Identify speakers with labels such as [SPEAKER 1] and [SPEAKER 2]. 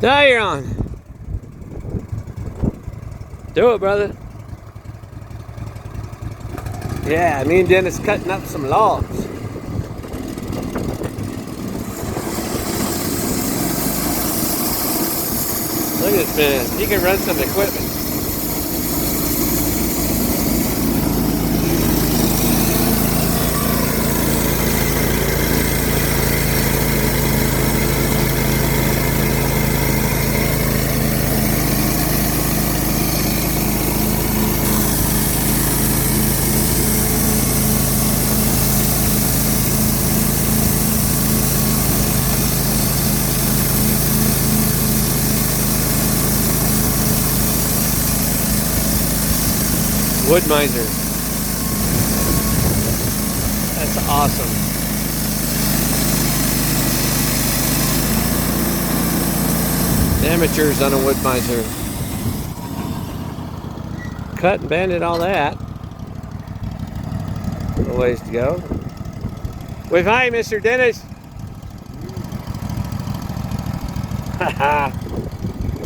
[SPEAKER 1] Now you're on. Do it, brother. Yeah, me and Dennis cutting up some logs. Look at this man. He can run some equipment. Woodmizer. That's awesome. Amateurs on a Woodmizer. Cut and banded all that. A little ways to go. Wave hi, Mr. Dennis. Haha.